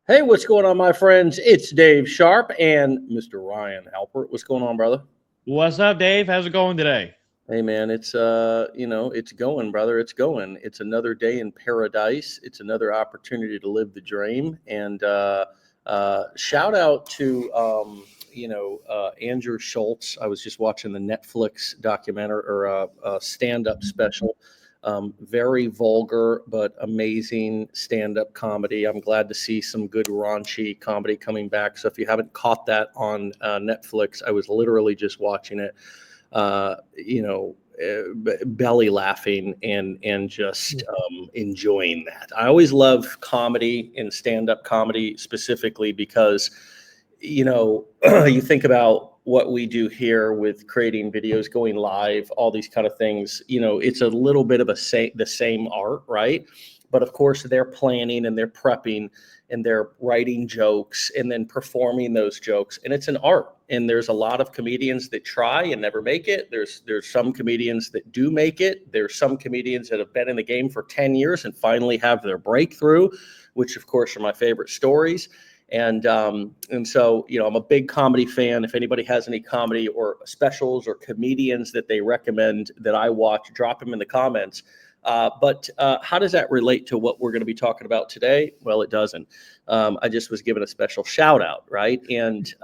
Hey, what's going on, my friends? It's Dave Sharpe and Mr. Ryan Halpert. What's going on, brother? What's up, Dave? How's it going today? Hey, man, it's going, brother. It's going. It's another day in paradise. It's another opportunity to live the dream. And shout out to Andrew Schultz. I was just watching the Netflix documentary or stand-up special. Very vulgar but amazing stand-up comedy. I'm glad to see some good raunchy comedy coming back. So if you haven't caught that on Netflix, I was literally just watching it. Belly laughing and just enjoying that. I always love comedy and stand-up comedy specifically because you think about what we do here with creating videos, going live, all these kind of things. It's a little bit of the same art, right? But of course, they're planning and they're prepping and they're writing jokes and then performing those jokes, and it's an art. And there's a lot of comedians that try and never make it. There's some comedians that do make it. There's some comedians that have been in the game for 10 years and finally have their breakthrough, which of course are my favorite stories. And so, I'm a big comedy fan. If anybody has any comedy or specials or comedians that they recommend that I watch, drop them in the comments. But how does that relate to what we're going to be talking about today? Well, it doesn't. I just was given a special shout out, right? And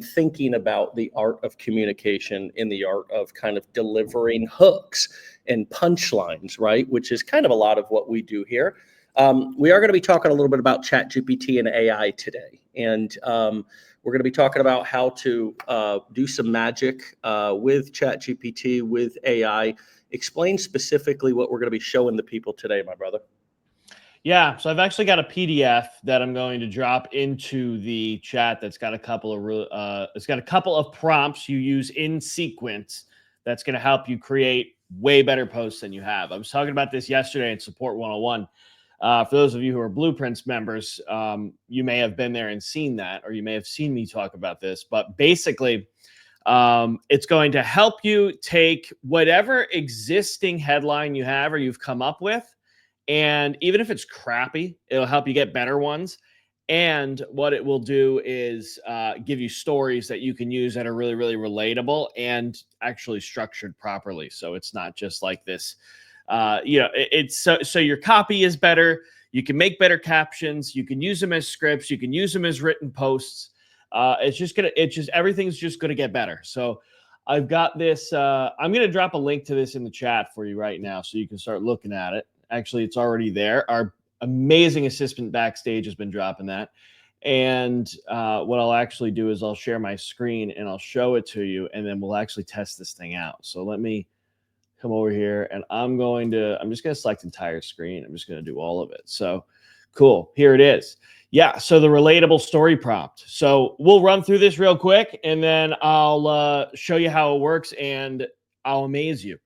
thinking about the art of communication in the art of kind of delivering hooks and punchlines, right? Which is kind of a lot of what we do here. We are going to be talking a little bit about ChatGPT and AI today. And we're going to be talking about how to do some magic with ChatGPT, with AI. Explain specifically what we're going to be showing the people today, my brother. Yeah, so I've actually got a PDF that I'm going to drop into the chat that's got a couple of prompts you use in sequence that's going to help you create way better posts than you have. I was talking about this yesterday in Support 101. For those of you who are Blueprints members, you may have been there and seen that, or you may have seen me talk about this. But basically, it's going to help you take whatever existing headline you have or you've come up with, and even if it's crappy, it'll help you get better ones. And what it will do is give you stories that you can use that are really, really relatable and actually structured properly. So it's not just like this. It's so your copy is better. You can make better captions. You can use them as scripts. You can use them as written posts. Everything's just gonna get better. So I've got this. I'm gonna drop a link to this in the chat for you right now, so you can start looking at it. Actually, it's already there. Our amazing assistant backstage has been dropping that. And what I'll actually do is I'll share my screen and I'll show it to you, and then we'll actually test this thing out. So let me come over here, and I'm just going to select entire screen. I'm just going to do all of it. So cool. Here it is. Yeah. So the relatable story prompt. So we'll run through this real quick, and then I'll show you how it works, and I'll amaze you.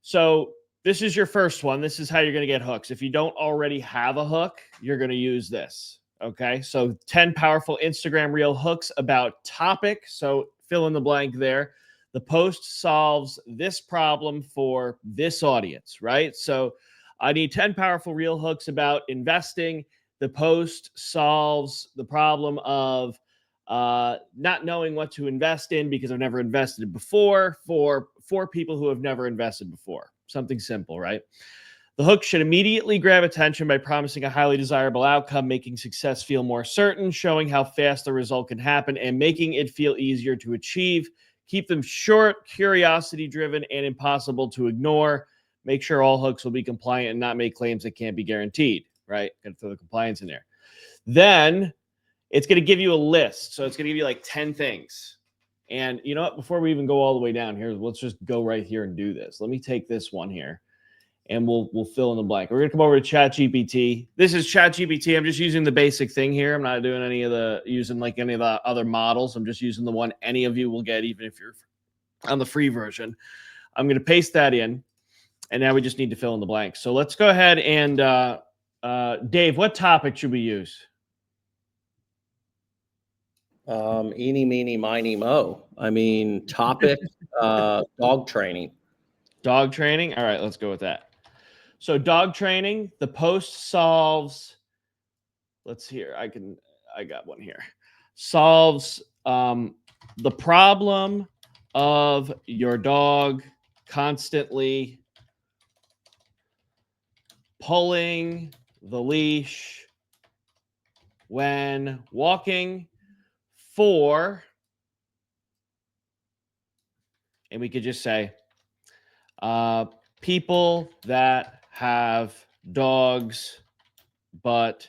So this is your first one. This is how you're going to get hooks. If you don't already have a hook, you're going to use this. Okay. So 10 powerful Instagram reel hooks about topic. So fill in the blank there. The post solves this problem for this audience, right? So I need 10 powerful reel hooks about investing. The post solves the problem of not knowing what to invest in because I've never invested before for people who have never invested before. Something simple, right? The hook should immediately grab attention by promising a highly desirable outcome, making success feel more certain, showing how fast the result can happen, and making it feel easier to achieve. Keep them short, curiosity-driven, and impossible to ignore. Make sure all hooks will be compliant and not make claims that can't be guaranteed, right? Got to throw the compliance in there. Then it's going to give you a list. So it's going to give you like 10 things. And you know what? Before we even go all the way down here, let's just go right here and do this. Let me take this one here, and we'll fill in the blank. We're going to come over to ChatGPT. This is ChatGPT. I'm just using the basic thing here. I'm not doing any of the other models. I'm just using the one any of you will get, even if you're on the free version. I'm going to paste that in, and now we just need to fill in the blank. So let's go ahead and Dave, what topic should we use? Eeny, meeny, miny, mo. I mean, topic, dog training. Dog training. All right, let's go with that. So dog training, the post solves let's hear. I got one here. Solves the problem of your dog constantly pulling the leash when walking for, and we could just say, people that have dogs but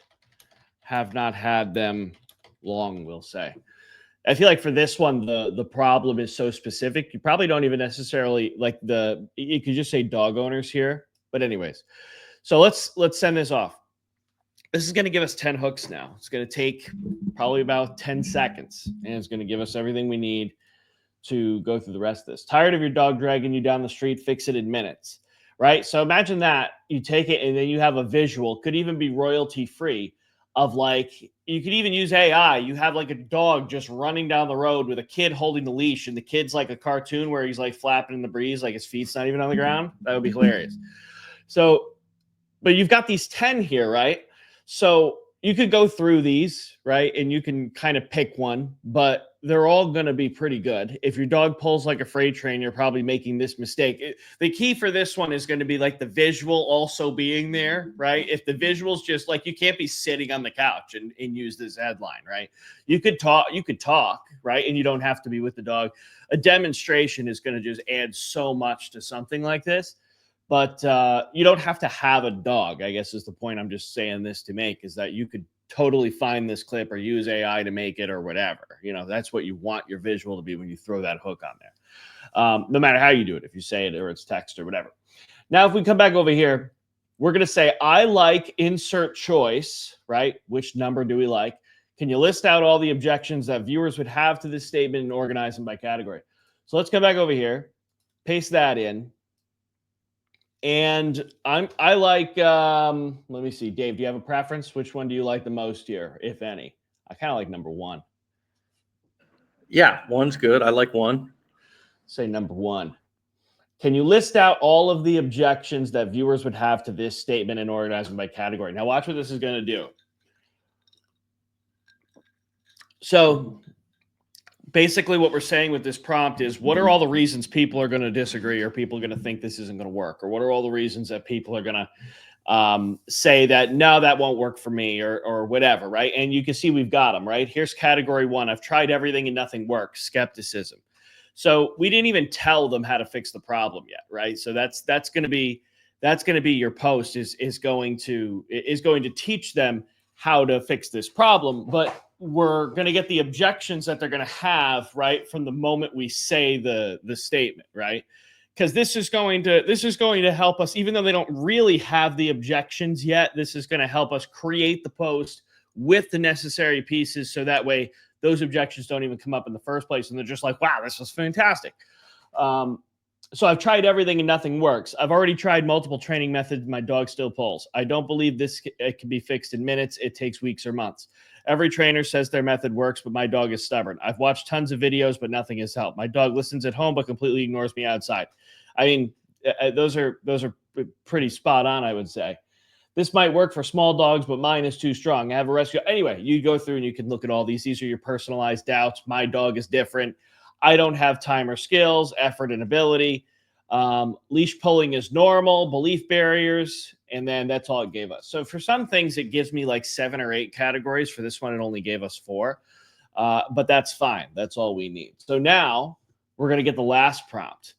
have not had them long, we'll say. I feel like for this one, the problem is so specific. You probably don't even necessarily you could just say dog owners here. But anyways, so let's send this off. This is going to give us 10 hooks now. It's going to take probably about 10 seconds, and it's going to give us everything we need to go through the rest of this. Tired of your dog dragging you down the street? Fix it in minutes, right? So imagine that you take it and then you have a visual, could even be royalty free, of like, you could even use AI. You have like a dog just running down the road with a kid holding the leash, and the kid's like a cartoon where he's like flapping in the breeze, like his feet's not even on the ground. That would be hilarious. So, but you've got these 10 here, right? So you could go through these, right? And you can kind of pick one, but they're all going to be pretty good. If your dog pulls like a freight train, you're probably making this mistake. The key for this one is going to be like the visual also being there, right? If the visual's just like, you can't be sitting on the couch and use this headline, right? You could talk, right? And you don't have to be with the dog. A demonstration is going to just add so much to something like this. But you don't have to have a dog, I guess is the point I'm just saying this to make, is that you could totally find this clip or use AI to make it or whatever. You know, that's what you want your visual to be when you throw that hook on there. No matter how you do it, if you say it or it's text or whatever. Now, if we come back over here, we're going to say, I like insert choice, right? Which number do we like? Can you list out all the objections that viewers would have to this statement and organize them by category? So let's come back over here, paste that in. And I like, let me see, Dave, do you have a preference? Which one do you like the most here, if any? I kind of like number one. Yeah, one's good. I like one. Say number one. Can you list out all of the objections that viewers would have to this statement and organize them by category? Now watch what this is going to do. So basically what we're saying with this prompt is, what are all the reasons people are going to disagree, or people are going to think this isn't going to work? Or what are all the reasons that people are going to say that, no, that won't work for me, or whatever, right? And you can see we've got them, right? Here's category one. I've tried everything and nothing works. Skepticism. So we didn't even tell them how to fix the problem yet, right? So that's going to be your post is going to teach them how to fix this problem. But we're going to get the objections that they're going to have right from the moment we say the statement, right? Because this is going to help us, even though they don't really have the objections yet. This is going to help us create the post with the necessary pieces, so that way those objections don't even come up in the first place, and they're just like, wow, this was fantastic. So I've tried everything and nothing works. I've already tried multiple training methods. My dog still pulls. I don't believe this can be fixed in minutes. It takes weeks or months. Every trainer says their method works, but my dog is stubborn. I've watched tons of videos, but nothing has helped. My dog listens at home, but completely ignores me outside. I mean, those are pretty spot on, I would say. This might work for small dogs, but mine is too strong. I have a rescue. Anyway, you go through and you can look at all these. These are your personalized doubts. My dog is different. I don't have time or skills, effort and ability. Leash pulling is normal, belief barriers, and then that's all it gave us. So for some things, it gives me like 7 or 8 categories. For this one, it only gave us 4, but that's fine. That's all we need. So now we're going to get the last prompt,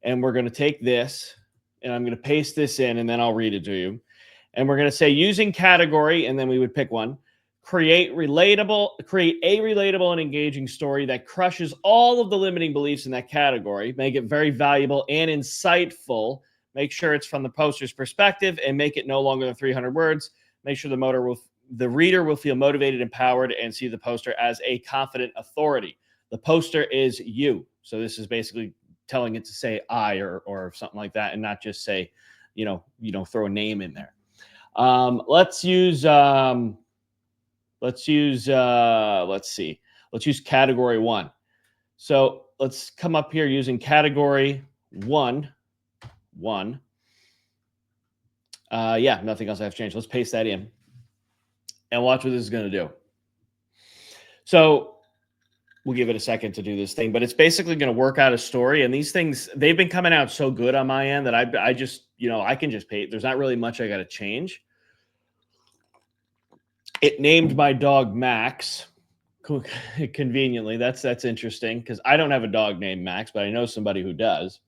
and we're going to take this, and I'm going to paste this in, and then I'll read it to you. And we're going to say, using category, and then we would pick one. Create a relatable and engaging story that crushes all of the limiting beliefs in that category. Make it very valuable and insightful. Make sure it's from the poster's perspective, and make it no longer than 300 words. Make sure the reader will feel motivated, empowered, and see the poster as a confident authority. The poster is you. So this is basically telling it to say I or something like that, and not just say, throw a name in there. Let's use category 1. So let's come up here using category 1. Yeah, nothing else I have to change. Let's paste that in. and watch what this is going to do. So we'll give it a second to do this thing, but it's basically going to work out a story. And these things, they've been coming out so good on my end that I just, I can just pay. There's not really much I got to change. It named my dog Max. Conveniently, that's interesting because I don't have a dog named Max, but I know somebody who does.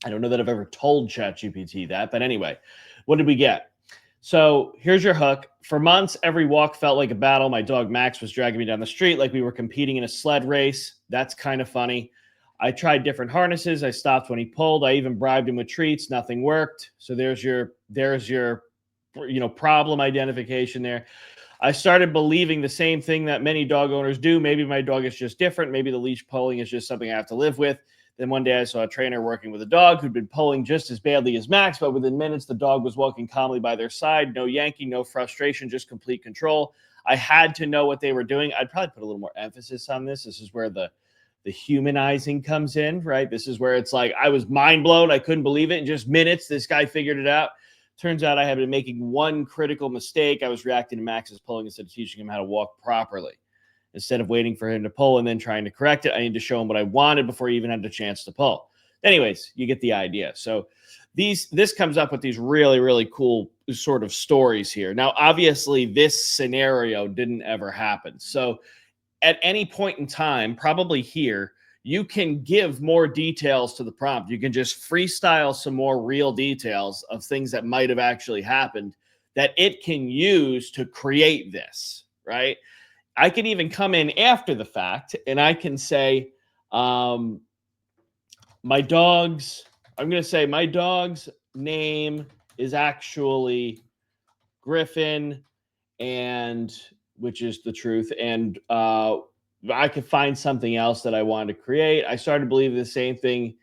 I don't know that I've ever told ChatGPT that, but anyway, what did we get? So here's your hook. For months, every walk felt like a battle. My dog Max was dragging me down the street like we were competing in a sled race. That's kind of funny. I tried different harnesses. I stopped when he pulled. I even bribed him with treats. Nothing worked. So there's your problem identification there. I started believing the same thing that many dog owners do. Maybe my dog is just different. Maybe the leash pulling is just something I have to live with. Then one day I saw a trainer working with a dog who'd been pulling just as badly as Max, but within minutes, the dog was walking calmly by their side. No yanking, no frustration, just complete control. I had to know what they were doing. I'd probably put a little more emphasis on this. This is where the humanizing comes in, right? This is where it's like, I was mind blown. I couldn't believe it. In just minutes, this guy figured it out. Turns out I had been making one critical mistake. I was reacting to Max's pulling instead of teaching him how to walk properly. Instead of waiting for him to pull and then trying to correct it, I need to show him what I wanted before he even had the chance to pull. Anyways, you get the idea. So this comes up with these really, really cool sort of stories here. Now, obviously, this scenario didn't ever happen. So at any point in time, probably here, you can give more details to the prompt. You can just freestyle some more real details of things that might have actually happened that it can use to create this, right? I can even come in after the fact and I can say, my dog's name is actually Griffin, and which is the truth. And I could find something else that I wanted to create. I started believing the same thing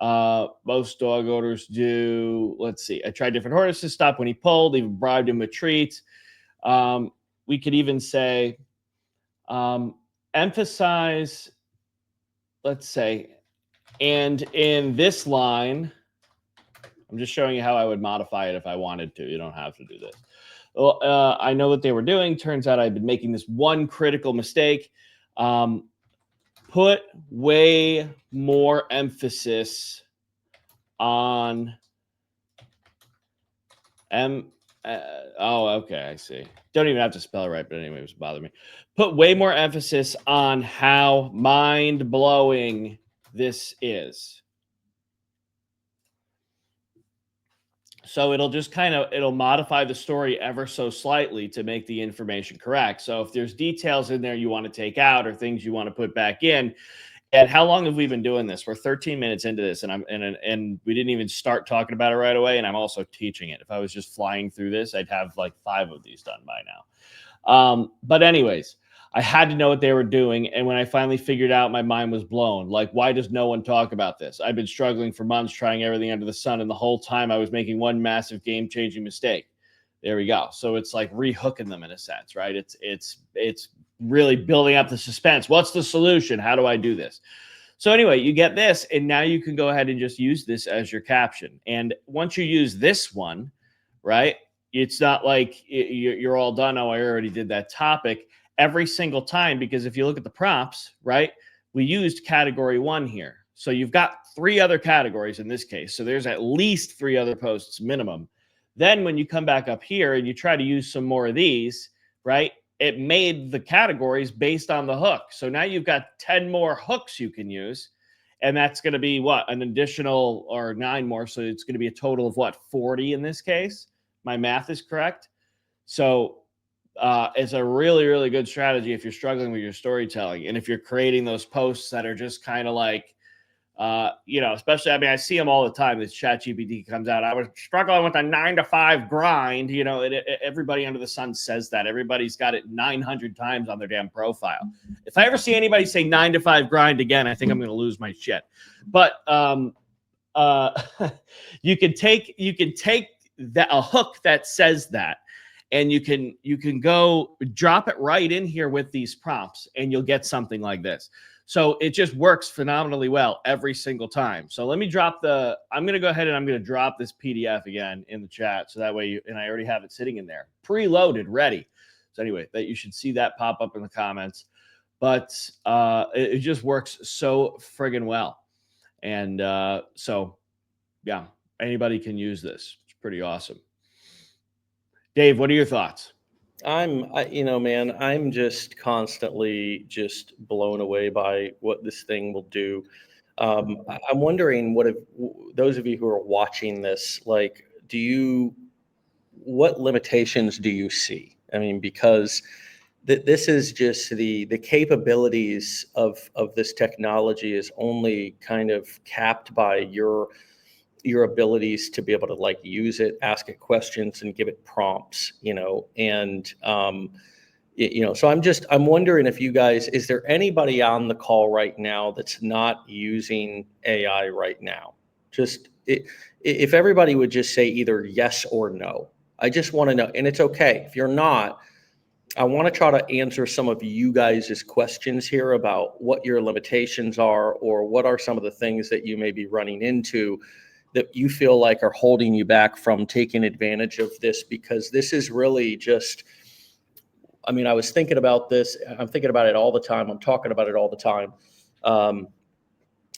most dog owners do. Let's see. I tried different harnesses, stopped when he pulled, even bribed him with treats. We could even say, emphasize, let's say, and in this line, I'm just showing you how I would modify it if I wanted to. You don't have to do this. Well, I know what they were doing. Turns out I've been making this one critical mistake. Put way more emphasis on okay, I see. Don't even have to spell it right, but anyway, it was bothering me. Put way more emphasis on how mind-blowing this is. So it'll just it'll modify the story ever so slightly to make the information correct. So if there's details in there you want to take out or things you want to put back in. And how long have we been doing this? We're 13 minutes into this, and we didn't even start talking about it right away. And I'm also teaching it. If I was just flying through this, I'd have like 5 of these done by now. But anyways, I had to know what they were doing. And when I finally figured out, my mind was blown. Like, why does no one talk about this? I've been struggling for months, trying everything under the sun. And the whole time I was making one massive game-changing mistake. There we go. So it's like rehooking them in a sense, right? It's really building up the suspense. What's the solution? How do I do this? So anyway, you get this, and now you can go ahead and just use this as your caption. And once you use this one, right, it's not like you're all done. Oh, I already did that topic every single time, because if you look at the prompts, right, we used category 1 here. So you've got 3 other categories in this case. So there's at least 3 other posts minimum. Then when you come back up here and you try to use some more of these, right, it made the categories based on the hook. So now you've got 10 more hooks you can use. And that's going to be what? An additional, or 9 more. So it's going to be a total of what? 40 in this case. My math is correct. So it's a really, really good strategy if you're struggling with your storytelling. And if you're creating those posts that are just kind of like, especially, I mean, I see them all the time. This ChatGPT comes out. I was struggling with a 9-to-5 grind. Everybody under the sun says that. Everybody's got it 900 times on their damn profile. If I ever see anybody say 9-to-5 grind again, I think I'm going to lose my shit. But you can take that, a hook that says that, and you can go drop it right in here with these prompts, and you'll get something like this. So it just works phenomenally well every single time. So let me I'm going to go ahead and I'm going to drop this PDF again in the chat. So that way and I already have it sitting in there, preloaded, ready. So anyway, that you should see that pop up in the comments. But it just works so friggin' well. And so, yeah, anybody can use this. It's pretty awesome. Dave, what are your thoughts? Man, I'm just constantly just blown away by what this thing will do. I'm wondering those of you who are watching this, like, what limitations do you see? I mean, because this is just the capabilities of this technology is only kind of capped by your abilities to be able to like use it, ask it questions, and give it prompts. And so I'm wondering if you guys, is there anybody on the call right now that's not using AI right now? If everybody would just say either yes or no. I just want to know, and it's okay if you're not. I want to try to answer some of you guys' questions here about what your limitations are, or what are some of the things that you may be running into that you feel like are holding you back from taking advantage of this, because this is really just, I mean, I was thinking about this. I'm thinking about it all the time. I'm talking about it all the time.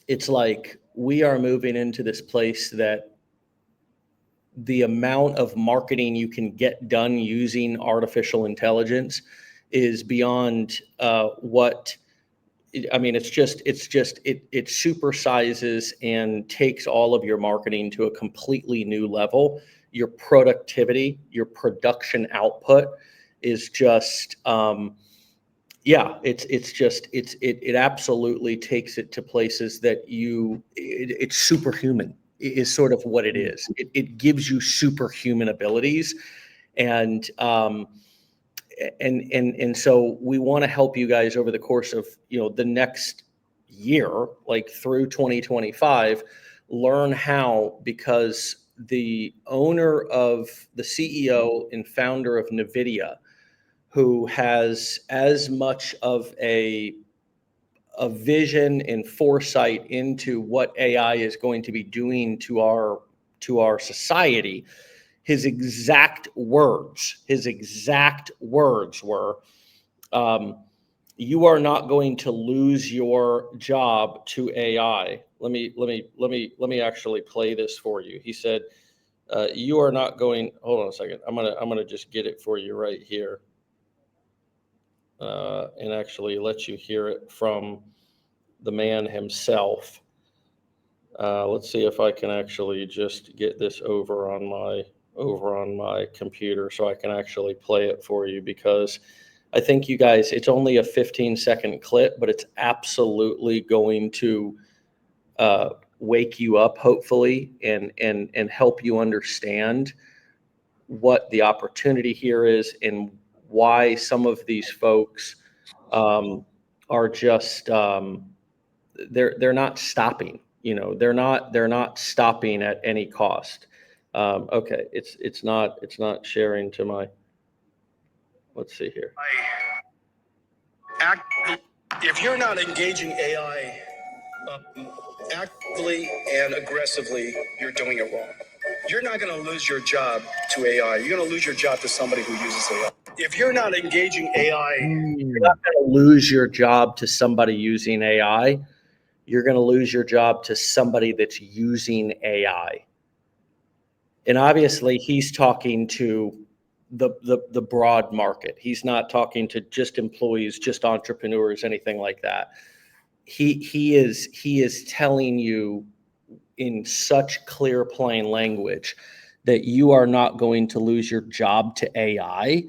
It's like we are moving into this place that the amount of marketing you can get done using artificial intelligence is beyond what I mean. It supersizes and takes all of your marketing to a completely new level. Your productivity, your production output is just it absolutely takes it to places that it's superhuman is sort of what it is. It gives you superhuman abilities, and so we want to help you guys over the course of the next year, like through 2025, learn how, because the CEO and founder of NVIDIA, who has as much of a vision and foresight into what AI is going to be doing to our society, his exact words were, "You are not going to lose your job to AI." Let me actually play this for you. He said, "You are not going." Hold on a second. I'm gonna just get it for you right here, and actually let you hear it from the man himself. Let's see if I can actually just get this over on my computer so I can actually play it for you, because I think you guys, it's only a 15-second clip, but it's absolutely going to wake you up, hopefully, and help you understand what the opportunity here is, and why some of these folks are just they're not stopping. They're not stopping at any cost. Okay, it's not sharing to my. Let's see here. If you're not engaging AI actively and aggressively, you're doing it wrong. You're not going to lose your job to AI. You're going to lose your job to somebody who uses AI. If you're not engaging AI, you're not going to lose your job to somebody using AI. You're going to lose your job to somebody that's using AI. And obviously, he's talking to the broad market. He's not talking to just employees, just entrepreneurs, anything like that. He is telling you in such clear, plain language that you are not going to lose your job to AI.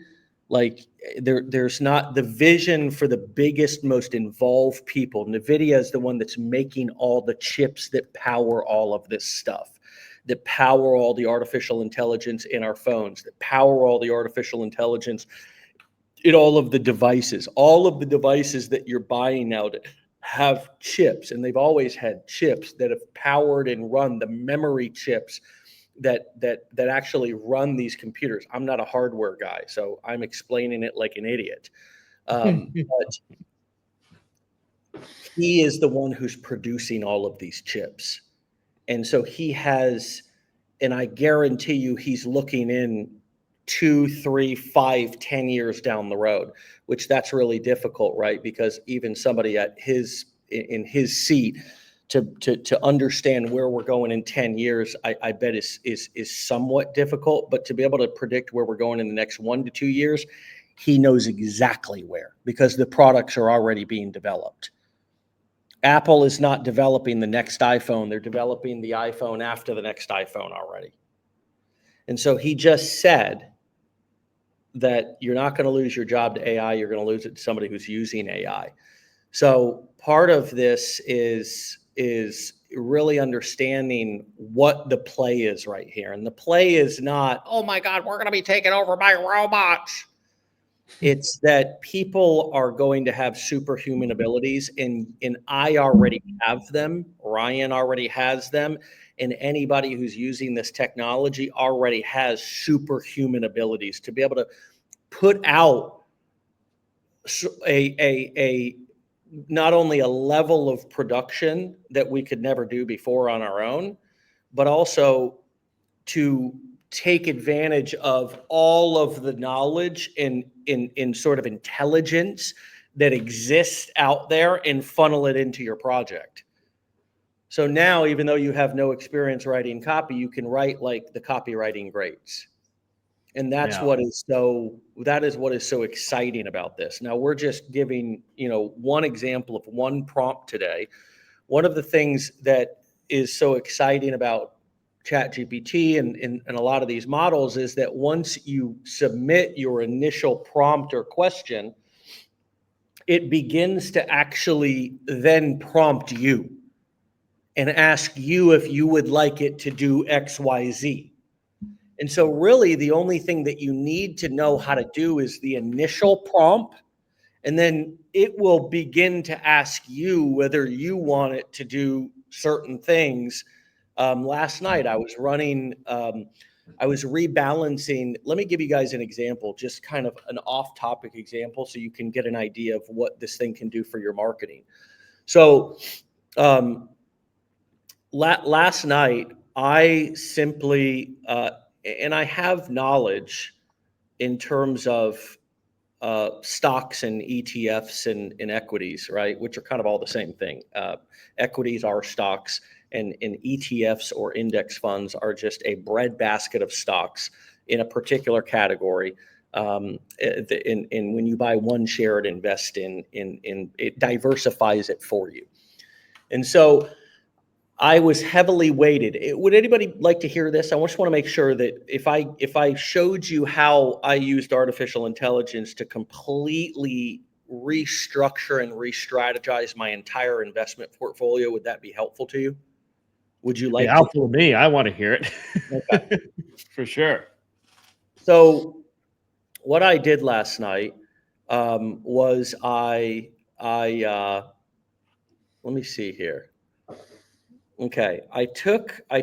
Like there's not the vision for the biggest, most involved people. NVIDIA is the one that's making all the chips that power all of this stuff, that power all the artificial intelligence in our phones, that power all the artificial intelligence in all of the devices. All of the devices that you're buying now have chips, and they've always had chips that have powered and run the memory chips that actually run these computers. I'm not a hardware guy, so I'm explaining it like an idiot. But he is the one who's producing all of these chips. And so he has, and I guarantee you he's looking in 2, 3, 5, 10 years down the road, which that's really difficult, right? Because even somebody in his seat to understand where we're going in 10 years, I bet is somewhat difficult. But to be able to predict where we're going in the next 1 to 2 years, he knows exactly where, because the products are already being developed. Apple is not developing the next iPhone. They're developing the iPhone after the next iPhone already. And so he just said that you're not going to lose your job to AI. You're going to lose it to somebody who's using AI. So part of this is really understanding what the play is right here. And the play is not, oh my God, we're going to be taken over by robots. It's that people are going to have superhuman abilities, and I already have them. Ryan already has them. And anybody who's using this technology already has superhuman abilities to be able to put out a not only a level of production that we could never do before on our own, but also to take advantage of all of the knowledge in sort of intelligence that exists out there and funnel it into your project. So now, even though you have no experience writing copy, you can write like the copywriting greats. And that's that is what is so exciting about this. Now we're just giving, one example of one prompt today. One of the things that is so exciting about ChatGPT and a lot of these models is that once you submit your initial prompt or question, it begins to actually then prompt you and ask you if you would like it to do X, Y, Z. And so really the only thing that you need to know how to do is the initial prompt, and then it will begin to ask you whether you want it to do certain things. Last night I was I was rebalancing. Let me give you guys an example, just kind of an off-topic example so you can get an idea of what this thing can do for your marketing. So last night I simply, and I have knowledge in terms of stocks and ETFs and equities, right? Which are kind of all the same thing. Equities are stocks, and ETFs or index funds are just a breadbasket of stocks in a particular category. And when you buy one share, it invests in it diversifies it for you. And so I was heavily weighted. Would anybody like to hear this? I just want to make sure that if I showed you how I used artificial intelligence to completely restructure and re-strategize my entire investment portfolio, would that be helpful to you? Would you like helpful to me? I want to hear it. Okay. For sure. So what I did last night was I let me see here. Okay, I took my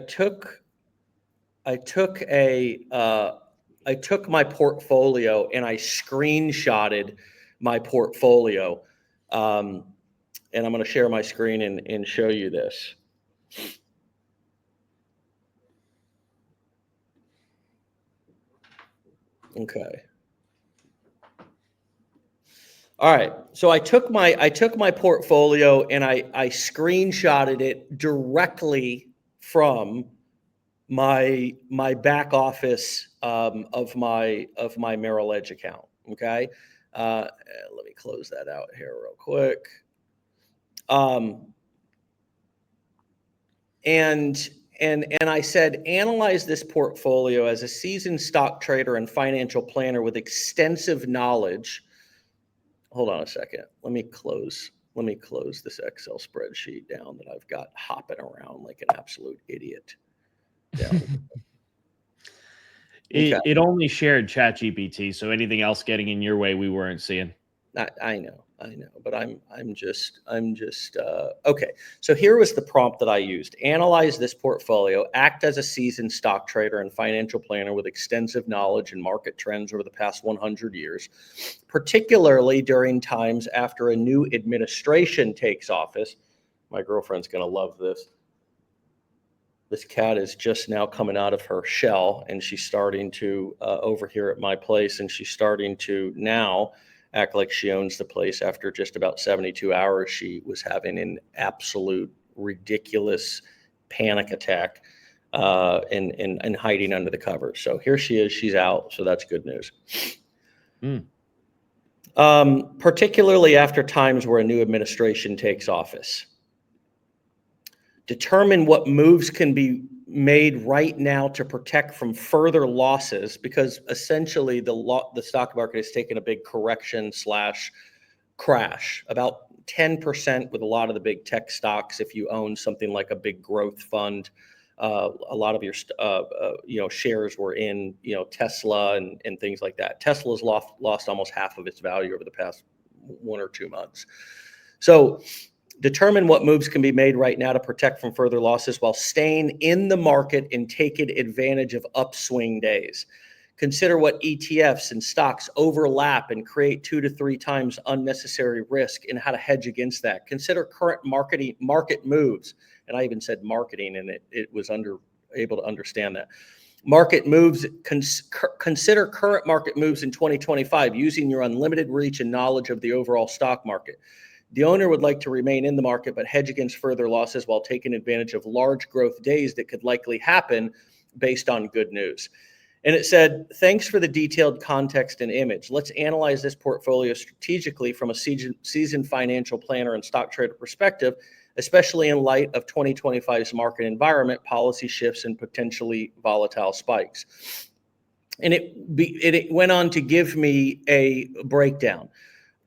portfolio and I screenshotted my portfolio. And I'm going to share my screen and show you this. Okay. All right. So I took my portfolio and I screenshotted it directly from my back office of my Merrill Edge account. Okay. Let me close that out here real quick. And I said, analyze this portfolio as a seasoned stock trader and financial planner with extensive knowledge. Hold on a second. Let me close this Excel spreadsheet down that I've got hopping around like an absolute idiot. Yeah. Okay. It only shared ChatGPT, so anything else getting in your way we weren't seeing. I know, but I'm just okay. So here was the prompt that I used: analyze this portfolio, act as a seasoned stock trader and financial planner with extensive knowledge in market trends over the past 100 years, particularly during times after a new administration takes office. My girlfriend's going to love this. This cat is just now coming out of her shell, and she's starting to over here at my place, and she's starting to now act like she owns the place. After just about 72 hours, she was having an absolute ridiculous panic attack and hiding under the covers. So here she is. She's out. So that's good news. Particularly after times where a new administration takes office. Determine what moves can be made right now to protect from further losses, because essentially the stock market has taken a big correction / crash, about 10% with a lot of the big tech stocks. If you own something like a big growth fund, a lot of your shares were in Tesla and things like that. Tesla's lost almost half of its value over the past 1 or 2 months. So determine what moves can be made right now to protect from further losses while staying in the market and taking advantage of upswing days. Consider what ETFs and stocks overlap and create 2 to 3 times unnecessary risk and how to hedge against that. Consider current market moves. And I even said marketing, and it was able to understand that. Market moves, consider current market moves in 2025 using your unlimited reach and knowledge of the overall stock market. The owner would like to remain in the market but hedge against further losses while taking advantage of large growth days that could likely happen based on good news. And it said, thanks for the detailed context and image. Let's analyze this portfolio strategically from a seasoned financial planner and stock trader perspective, especially in light of 2025's market environment, policy shifts, and potentially volatile spikes. And it went on to give me a breakdown.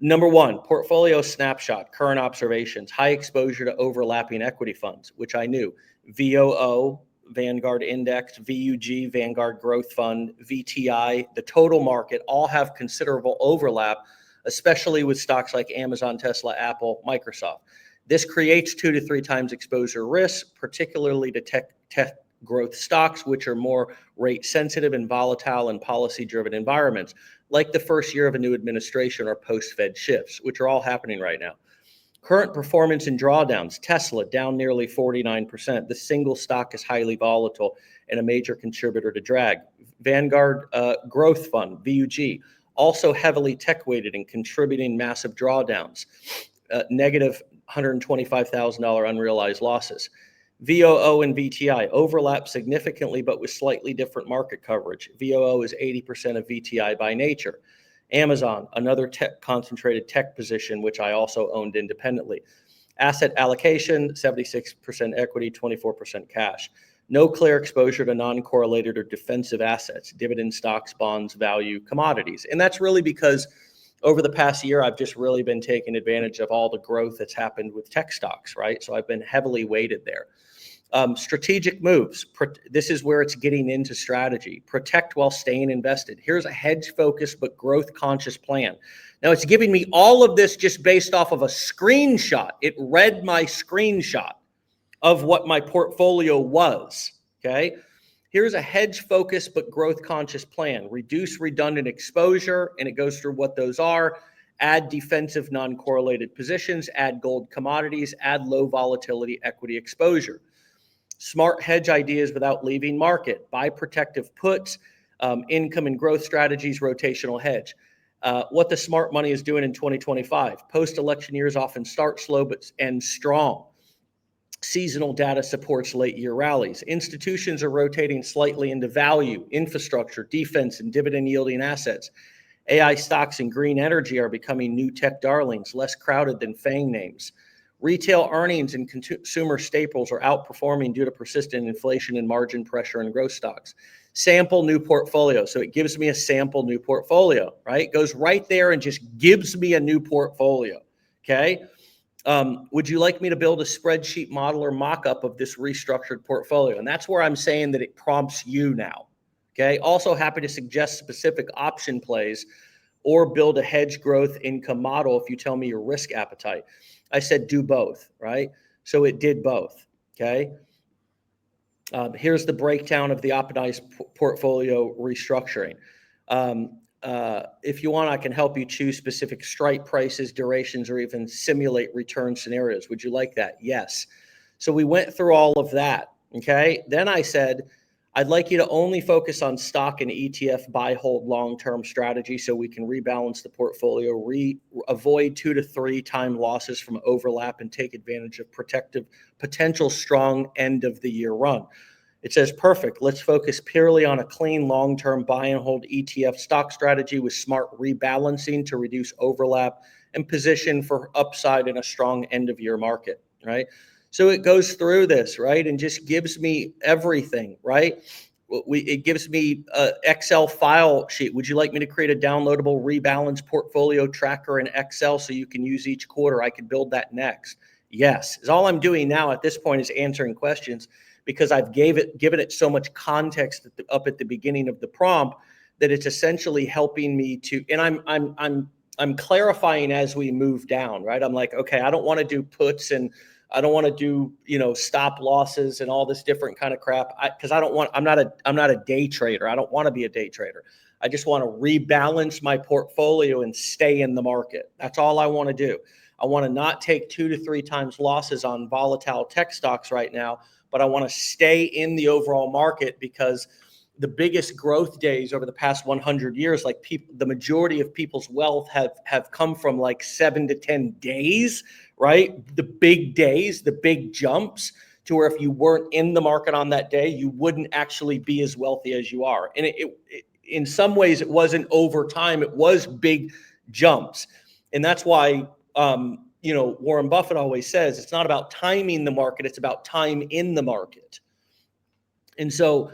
Number 1, portfolio snapshot, current observations, high exposure to overlapping equity funds, which I knew. VOO, Vanguard Index, VUG, Vanguard Growth Fund, VTI, the total market, all have considerable overlap, especially with stocks like Amazon, Tesla, Apple, Microsoft. This creates 2 to 3 times exposure risk, particularly to tech growth stocks, which are more rate sensitive and volatile in policy driven environments, like the first year of a new administration or post-Fed shifts, which are all happening right now. Current performance and drawdowns, Tesla down nearly 49%. The single stock is highly volatile and a major contributor to drag. Vanguard Growth Fund, VUG, also heavily tech weighted and contributing massive drawdowns, negative $125,000 unrealized losses. VOO and VTI overlap significantly, but with slightly different market coverage. VOO is 80% of VTI by nature. Amazon, another concentrated tech position, which I also owned independently. Asset allocation, 76% equity, 24% cash. No clear exposure to non-correlated or defensive assets, dividend stocks, bonds, value, commodities. And that's really because over the past year, I've just really been taking advantage of all the growth that's happened with tech stocks, right? So I've been heavily weighted there. Strategic moves. This is where it's getting into strategy. Protect while staying invested. Here's a hedge-focused but growth-conscious plan. Now, it's giving me all of this just based off of a screenshot. It read my screenshot of what my portfolio was, okay? Here's a hedge-focused but growth-conscious plan. Reduce redundant exposure, and it goes through what those are. Add defensive non-correlated positions, add gold commodities, add low volatility equity exposure. Smart hedge ideas without leaving market. Buy protective puts, income and growth strategies, rotational hedge. What the smart money is doing in 2025. Post-election years often start slow but end strong. Seasonal data supports late year rallies. Institutions are rotating slightly into value, infrastructure, defense, and dividend yielding assets. AI stocks and green energy are becoming new tech darlings, less crowded than FANG names. Retail earnings and consumer staples are outperforming due to persistent inflation and margin pressure in growth stocks. Sample new portfolio. So it gives me a sample new portfolio, right? It goes right there and just gives me a new portfolio, okay? Would you like me to build a spreadsheet model or mock-up of this restructured portfolio? And that's where I'm saying that it prompts you now, okay? Also happy to suggest specific option plays or build a hedge growth income model if you tell me your risk appetite. I said do both, right? So it did both, okay? Here's the breakdown of the optimized portfolio restructuring. If you want, I can help you choose specific strike prices, durations, or even simulate return scenarios. Would you like that? Yes. So we went through all of that, Okay. Then I said, I'd like you to only focus on stock and ETF buy, hold, long-term strategy so we can rebalance the portfolio, avoid 2 to 3 time losses from overlap, and take advantage of potential strong end of the year run. It says, perfect. Let's focus purely on a clean long-term buy and hold ETF stock strategy with smart rebalancing to reduce overlap and position for upside in a strong end of year market, right? So it goes through this, right, and just gives me everything, right? It gives me an Excel file sheet. Would you like me to create a downloadable rebalance portfolio tracker in Excel so you can use each quarter? I could build that next. Yes. All I'm doing now at this point is answering questions because I've given it so much context up at the beginning of the prompt that it's essentially helping me to, and I'm clarifying as we move down, right? I'm like, okay, I don't want to do puts and I don't want to do, stop losses and all this different kind of crap because I'm not a day trader. I don't want to be a day trader. I just want to rebalance my portfolio and stay in the market. That's all I want to do. I want to not take 2 to 3 times losses on volatile tech stocks right now, but I want to stay in the overall market because the biggest growth days over the past 100 years, like the majority of people's wealth have come from like 7 to 10 days, right? The big days, the big jumps to where if you weren't in the market on that day, you wouldn't actually be as wealthy as you are. And it in some ways, it wasn't over time. It was big jumps. And that's why, Warren Buffett always says, it's not about timing the market. It's about time in the market. And so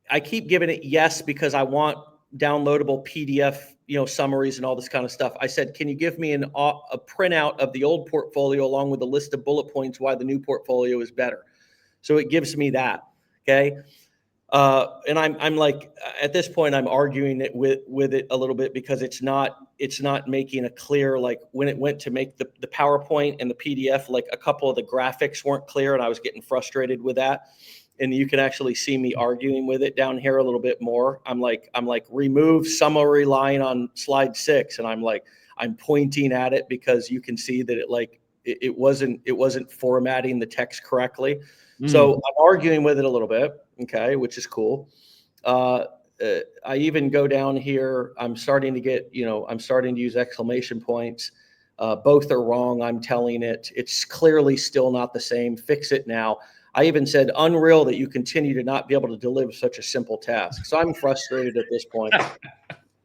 I keep giving it yes because I want downloadable PDF, summaries and all this kind of stuff. I said, can you give me a printout of the old portfolio along with a list of bullet points why the new portfolio is better? So it gives me that. Okay. And I'm like, at this point, I'm arguing it with it a little bit because it's not making a clear, like when it went to make the PowerPoint and the PDF, like a couple of the graphics weren't clear and I was getting frustrated with that. And you can actually see me arguing with it down here a little bit more. I'm like, remove summary line on slide 6. And I'm pointing at it because you can see that it wasn't formatting the text correctly. So I'm arguing with it a little bit. Okay. Which is cool. I even go down here. I'm starting to use exclamation points. Both are wrong. I'm telling it. It's clearly still not the same. Fix it now. I even said, unreal that you continue to not be able to deliver such a simple task. So I'm frustrated at this point.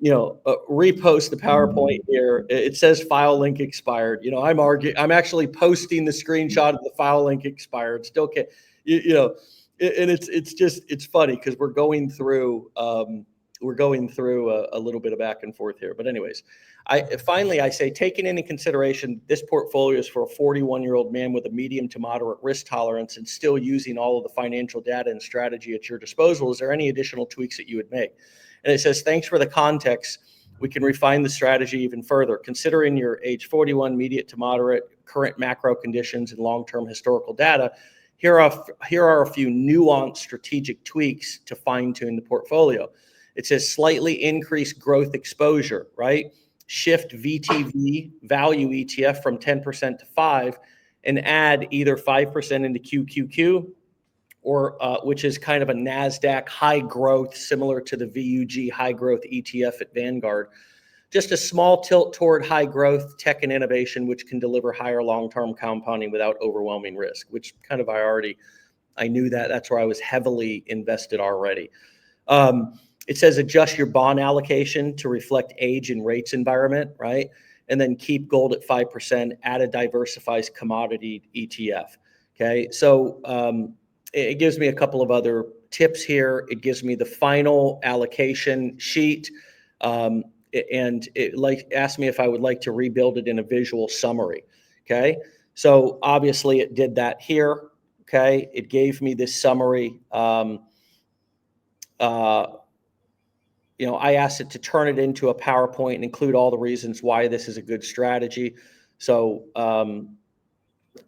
Repost the PowerPoint here. It says file link expired. I'm actually posting the screenshot of the file link expired. Still can't, and it's funny because we're going through a little bit of back and forth here. But anyways, I say, taking into consideration this portfolio is for a 41-year-old man with a medium to moderate risk tolerance and still using all of the financial data and strategy at your disposal, is there any additional tweaks that you would make? And it says, thanks for the context. We can refine the strategy even further. Considering your age 41, medium to moderate, current macro conditions and long-term historical data, here are a few nuanced strategic tweaks to fine-tune the portfolio. It says slightly increase growth exposure, right? Shift VTV value ETF from 10% to 5% and add either 5% into QQQ or which is kind of a NASDAQ high growth, similar to the VUG high growth ETF at Vanguard. Just a small tilt toward high growth tech and innovation, which can deliver higher long-term compounding without overwhelming risk, which kind of I knew that. That's where I was heavily invested already. It says adjust your bond allocation to reflect age and rates environment, right? And then keep gold at 5%, add a diversified commodity ETF. Okay. So it gives me a couple of other tips here. It gives me the final allocation sheet. And it asked me if I would like to rebuild it in a visual summary. Okay. So obviously it did that here. Okay. It gave me this summary. I asked it to turn it into a PowerPoint and include all the reasons why this is a good strategy. So,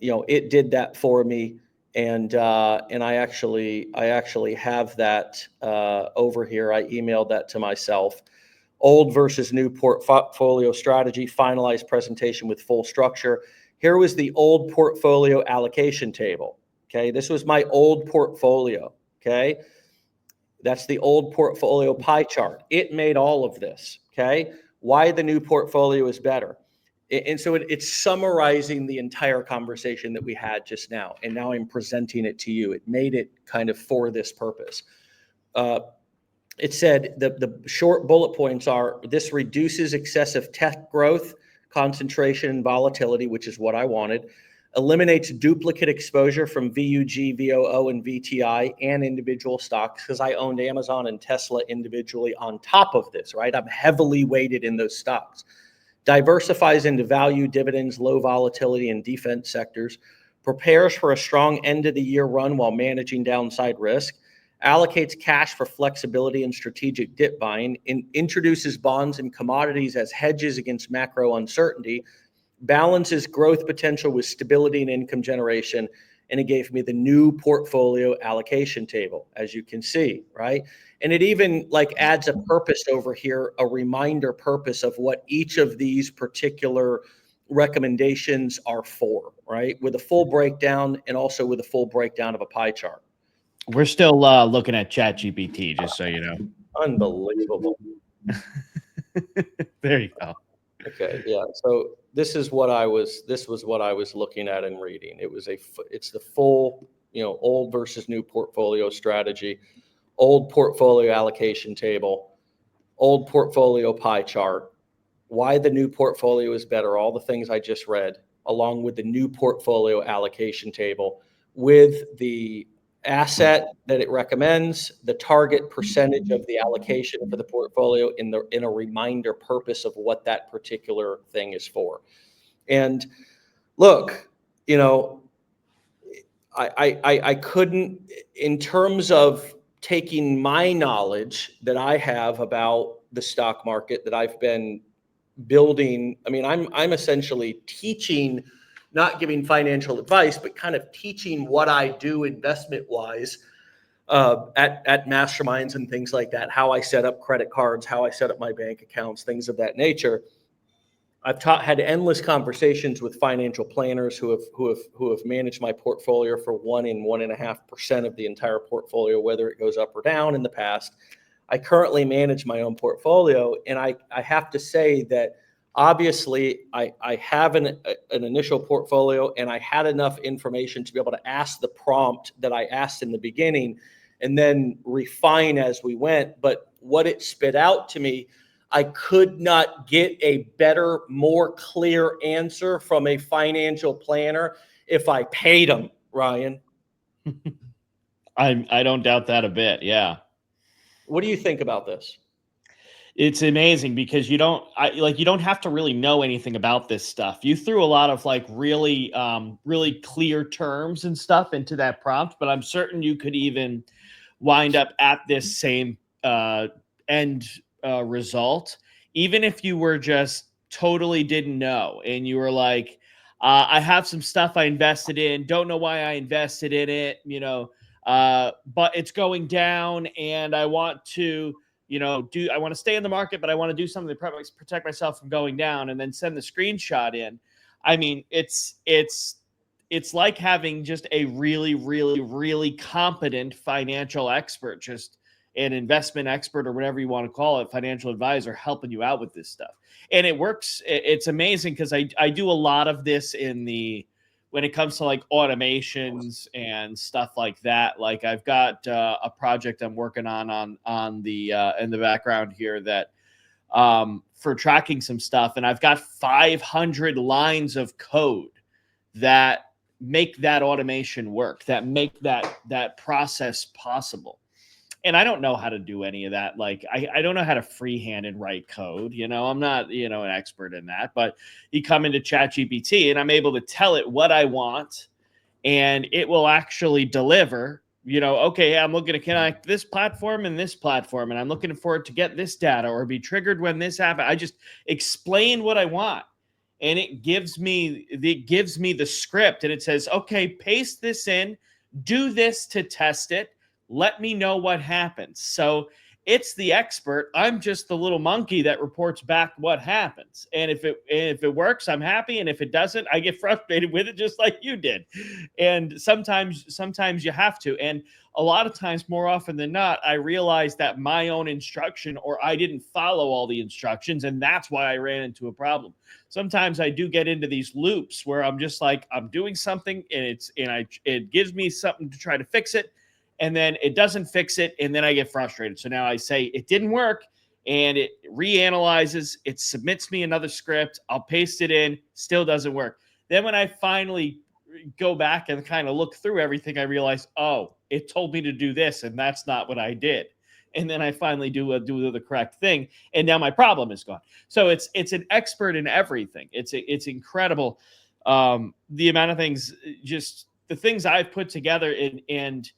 it did that for me. And I actually have that over here. I emailed that to myself. Old versus new portfolio strategy, finalized presentation with full structure. Here was the old portfolio allocation table. Okay. This was my old portfolio. Okay. That's the old portfolio pie chart. It made all of this. Okay. Why the new portfolio is better. And so it's summarizing the entire conversation that we had just now. And now I'm presenting it to you. It made it kind of for this purpose. It said the short bullet points are: this reduces excessive tech growth, concentration, and volatility, which is what I wanted. Eliminates duplicate exposure from VUG, VOO, and VTI and individual stocks, because I owned Amazon and Tesla individually on top of this, right? I'm heavily weighted in those stocks. Diversifies into value, dividends, low volatility, and defense sectors. Prepares for a strong end of the year run while managing downside risk. Allocates cash for flexibility and strategic dip buying. Introduces bonds and commodities as hedges against macro uncertainty. Balances growth potential with stability and income generation. And it gave me the new portfolio allocation table, as you can see, right? And it even like adds a purpose over here, a reminder purpose of what each of these particular recommendations are for, right? With a full breakdown and also with a full breakdown of a pie chart. We're still looking at ChatGPT, just so you know. Unbelievable. There you go. Okay, yeah. So this was what I was looking at and reading. It's the full, old versus new portfolio strategy, old portfolio allocation table, old portfolio pie chart, why the new portfolio is better, all the things I just read, along with the new portfolio allocation table, with the asset that it recommends, the target percentage of the allocation for the portfolio in a reminder purpose of what that particular thing is for. And look, I couldn't, in terms of taking my knowledge that I have about the stock market that I've been building. I mean, I'm essentially teaching, not giving financial advice, but kind of teaching what I do investment wise at masterminds and things like that, how I set up credit cards, how I set up my bank accounts, things of that nature. I've had endless conversations with financial planners who have managed my portfolio for 1.5% of the entire portfolio, whether it goes up or down in the past. I currently manage my own portfolio, and I have to say that obviously I have an initial portfolio, and I had enough information to be able to ask the prompt that I asked in the beginning and then refine as we went. But what it spit out to me, I could not get a better, more clear answer from a financial planner if I paid them, Ryan. I don't doubt that a bit. Yeah. What do you think about this? It's amazing because you don't have to really know anything about this stuff. You threw a lot of like really clear terms and stuff into that prompt, but I'm certain you could even wind up at this same end result, even if you were just totally didn't know and you were like, I have some stuff I invested in, don't know why I invested in it, but it's going down and I want to I want to stay in the market, but I want to do something to protect myself from going down, and then send the screenshot in. I mean, it's like having just a really, really, really competent financial expert, just an investment expert or whatever you want to call it, financial advisor, helping you out with this stuff. And it works. It's amazing because I do a lot of this when it comes to like automations and stuff like that. Like I've got a project I'm working on the in the background here that for tracking some stuff, and I've got 500 lines of code that make that automation work, that make that process possible. And I don't know how to do any of that. Like I don't know how to freehand and write code. I'm not, an expert in that, but you come into ChatGPT and I'm able to tell it what I want and it will actually deliver, okay, I'm looking to connect this platform and this platform, and I'm looking for it to get this data or be triggered when this happens. I just explain what I want. And it gives me the script and it says, okay, paste this in, do this to test it. Let me know what happens. So It's the expert. I'm just the little monkey that reports back what happens. And if it works, I'm happy. And if it doesn't, I get frustrated with it, just like you did. And sometimes you have to. And a lot of times, more often than not, I realize that my own instruction, or I didn't follow all the instructions, and that's why I ran into a problem. Sometimes I do get into these loops where I'm just like, I'm doing something and it gives me something to try to fix it, and then it doesn't fix it, and then I get frustrated. So now I say it didn't work, and it reanalyzes, it submits me another script, I'll paste it in, still doesn't work. Then when I finally go back and kind of look through everything, I realize, oh, it told me to do this, and that's not what I did. And then I finally do the correct thing, and now my problem is gone. So it's an expert in everything. It's incredible, the amount of things, just the things I've put together, and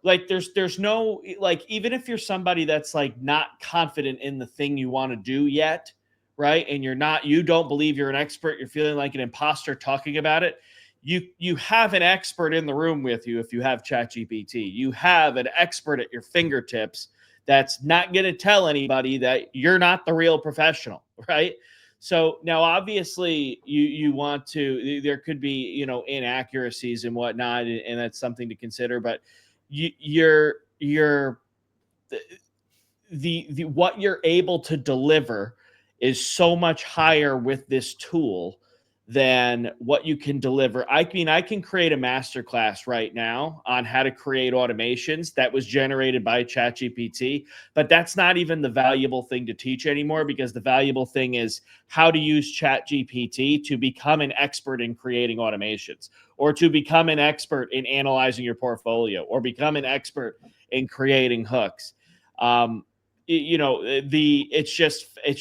like there's no, like, even if you're somebody that's like not confident in the thing you want to do yet, right? And you don't believe you're an expert, you're feeling like an imposter talking about it. You have an expert in the room with you. If you have ChatGPT, you have an expert at your fingertips that's not going to tell anybody that you're not the real professional, right? So now, obviously, you want to. There could be, inaccuracies and whatnot, and that's something to consider. But you're the what you're able to deliver is so much higher with this tool than what you can deliver. I mean, I can create a masterclass right now on how to create automations that was generated by ChatGPT, but that's not even the valuable thing to teach anymore, because the valuable thing is how to use ChatGPT to become an expert in creating automations, or to become an expert in analyzing your portfolio, or become an expert in creating hooks. It's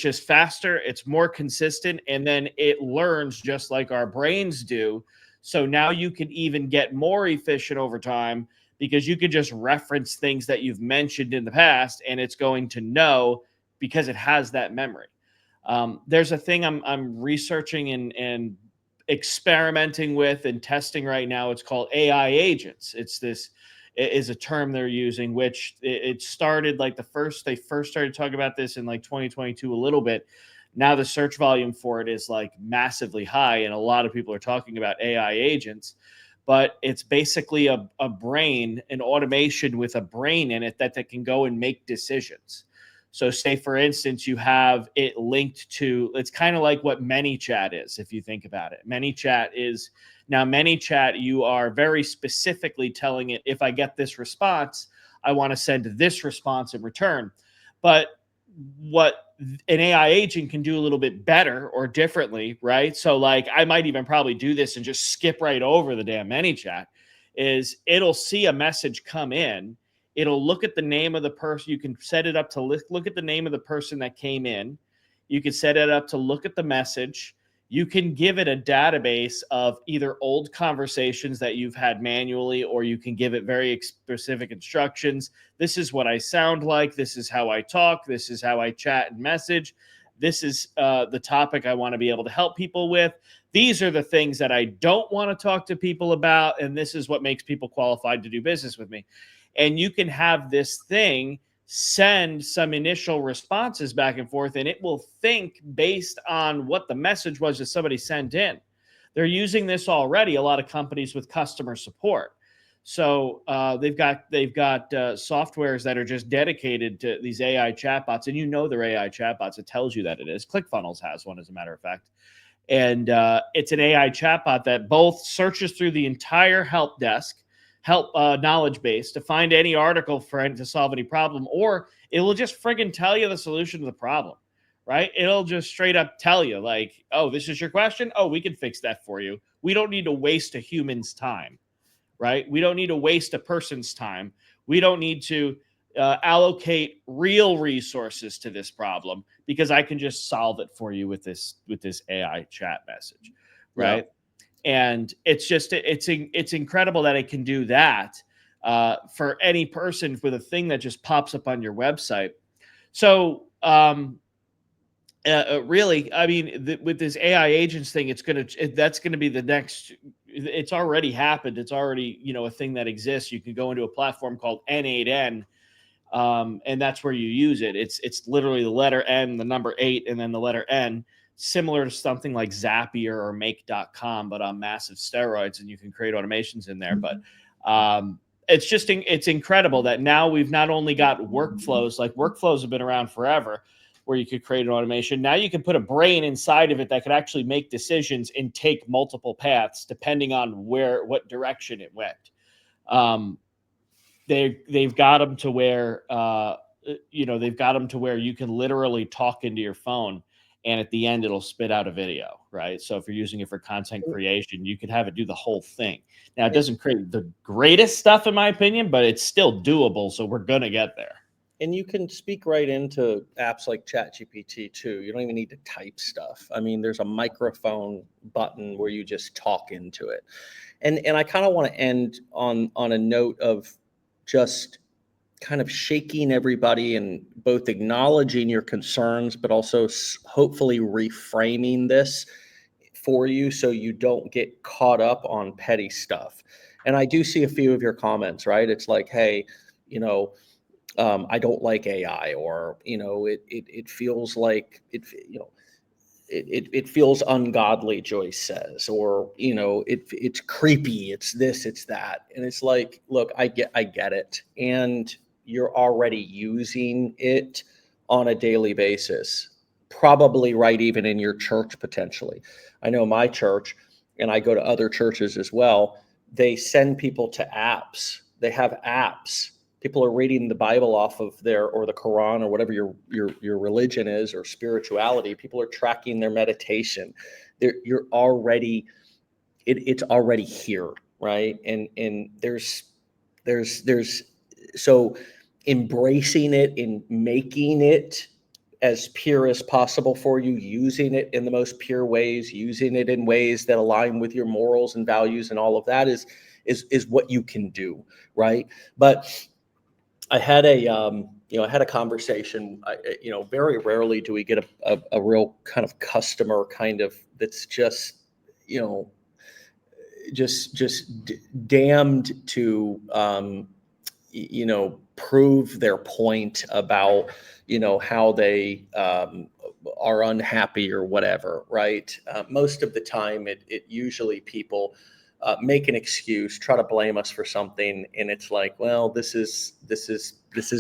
just faster, it's more consistent, and then it learns just like our brains do. So now you can even get more efficient over time, because you can just reference things that you've mentioned in the past, and it's going to know, because it has that memory. There's a thing I'm researching and experimenting with and testing right now. It's called AI agents. Is a term they're using, which it started like they first started talking about this in like 2022 a little bit. Now the search volume for it is like massively high, and a lot of people are talking about AI agents. But it's basically a brain, an automation with a brain in it that can go and make decisions. So say, for instance, you have it linked to, it's kind of like what ManyChat is, if you think about it. ManyChat, you are very specifically telling it, if I get this response, I want to send this response in return. But what an AI agent can do a little bit better or differently, right? So like, I might even probably do this and just skip right over the damn ManyChat, is it'll see a message come in. It'll look at the name of the person. You can set it up to look at the name of the person that came in. You can set it up to look at the message. You can give it a database of either old conversations that you've had manually, or you can give it very specific instructions. This is what I sound like. This is how I talk. This is how I chat and message. This is the topic I want to be able to help people with. These are the things that I don't want to talk to people about. And this is what makes people qualified to do business with me. And you can have this thing send some initial responses back and forth, and it will think based on what the message was that somebody sent in. They're using this already, a lot of companies, with customer support. So they've got softwares that are just dedicated to these AI chatbots, and they're AI chatbots. It tells you that it is. ClickFunnels has one, as a matter of fact. And it's an AI chatbot that both searches through the entire help knowledge base to find any article to solve any problem, or it will just friggin' tell you the solution to the problem, right? It'll just straight up tell you, like, oh, this is your question? Oh, we can fix that for you. We don't need to waste a human's time, right? We don't need to waste a person's time. We don't need to allocate real resources to this problem, because I can just solve it for you with this AI chat message, right? Yeah. And it's incredible that it can do that for any person with a thing that just pops up on your website. So really, I mean, with this AI agents thing, that's going to be the next. It's already happened. It's already a thing that exists. You can go into a platform called N8N. And that's where you use it. It's literally the letter N, the number 8, and then the letter N, similar to something like Zapier or Make.com, but on massive steroids, and you can create automations in there. But it's incredible that now we've not only got workflows, like workflows have been around forever, where you could create an automation. Now you can put a brain inside of it that could actually make decisions and take multiple paths depending on what direction it went. They've got them to where they've got them to where you can literally talk into your phone, and at the end it'll spit out a video, right? So if you're using it for content creation, you could have it do the whole thing. Now it doesn't create the greatest stuff in my opinion, but it's still doable. So we're gonna get there. And you can speak right into apps like ChatGPT too. You don't even need to type stuff. I mean, there's a microphone button where you just talk into it. And I kind of want to end on a note of just kind of shaking everybody and both acknowledging your concerns, but also hopefully reframing this for you so you don't get caught up on petty stuff. And I do see a few of your comments, right? It's like, hey, I don't like AI, or it feels like it feels ungodly, Joyce says, or it's creepy, it's this, it's that. And it's like, look, I get it, and you're already using it on a daily basis, probably, right, even in your church potentially. I know my church, and I go to other churches as well, they send people to apps. They have apps. People are reading the Bible off of or the Quran, or whatever your religion is, or spirituality. People are tracking their meditation. It's already here, right? And there's so embracing it and making it as pure as possible for you, using it in the most pure ways, using it in ways that align with your morals and values, and all of that is what you can do, right? But I had a conversation. Very rarely do we get a real kind of customer kind of that's just damned to prove their point about how they are unhappy or whatever, right? Most of the time, it usually people make an excuse, try to blame us for something, and it's like, well, this is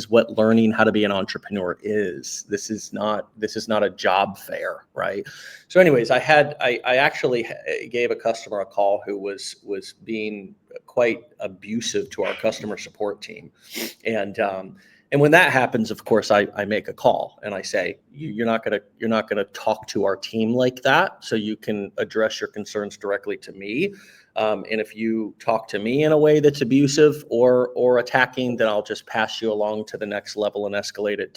what learning how to be an entrepreneur is. This is not a job fair, right? So, anyways, I actually gave a customer a call who was being quite abusive to our customer support team, and when that happens, of course, I make a call and I say, you're not gonna talk to our team like that. So you can address your concerns directly to me. And if you talk to me in a way that's abusive or attacking, then I'll just pass you along to the next level and escalate it